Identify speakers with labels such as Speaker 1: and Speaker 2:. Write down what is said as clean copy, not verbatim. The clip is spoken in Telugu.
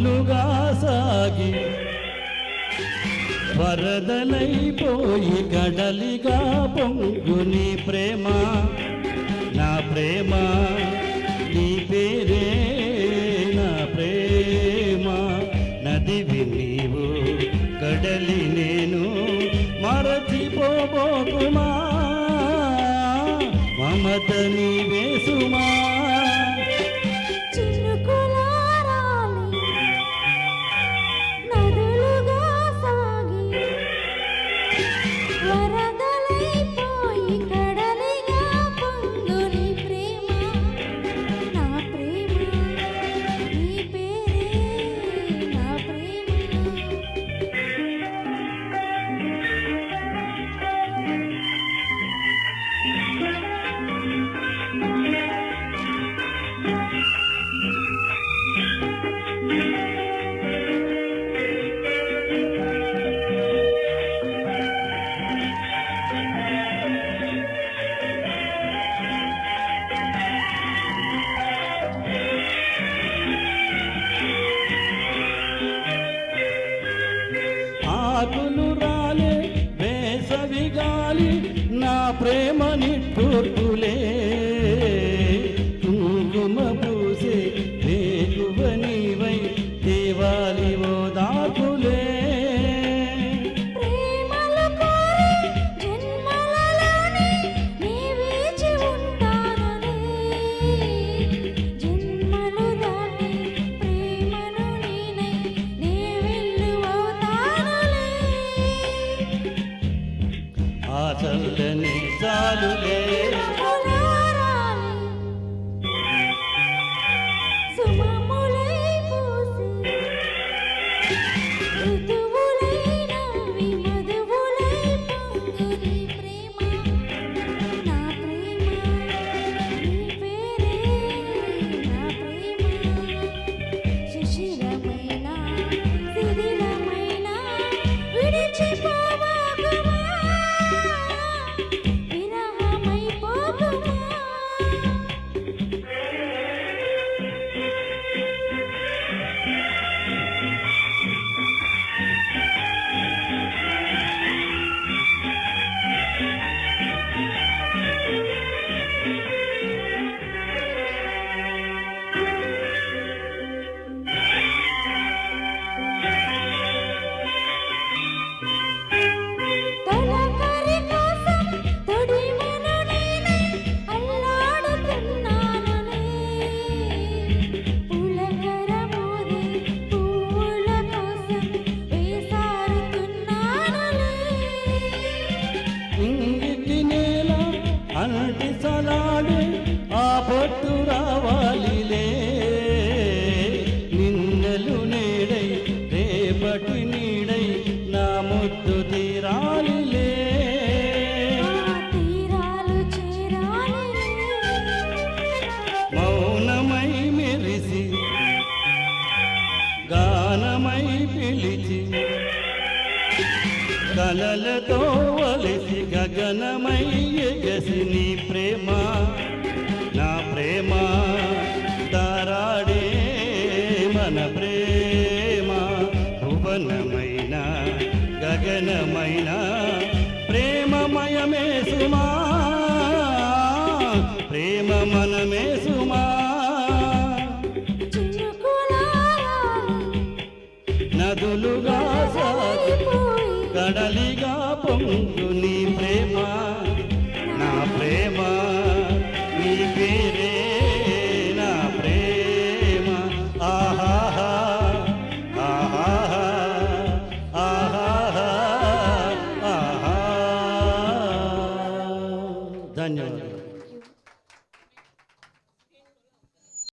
Speaker 1: నదులుగా సాగి వరదలైపోయి కడలిగా పొంగు నీ ప్రేమ నా ప్రేమ నీ పేరే నా ప్రేమ నదివి నీవు కడలి నేను మరచిపోబోకుమా మమత నీవే సుమా ఆకులు రాలే వేసవి గాలి నా ప్రేమ నిట్టూర్పులే కుంకుమ పూసే వేగువ నీవై దేవాలి ఓ దాకులే చల్లని చాలులే అనంటి సలాడే ఆ పొట్టు రావాలిలే నిన్నలు నేడై రేపటి నీడై నా ముద్దు తీరాలిలే మౌనమై మెరిసి గానమై పిలిచి కలలతో వలసి గగనమై ఎగసి నీ ప్రేమ నా ప్రేమ తారాడే మన ప్రేమ భువనమైన గగనమైన ప్రేమమయమే సుమా ప్రేమ మనమే సుమా నదులుగా సాగి కడలిగా పొంగు నీ ప్రేమ నా ప్రేమ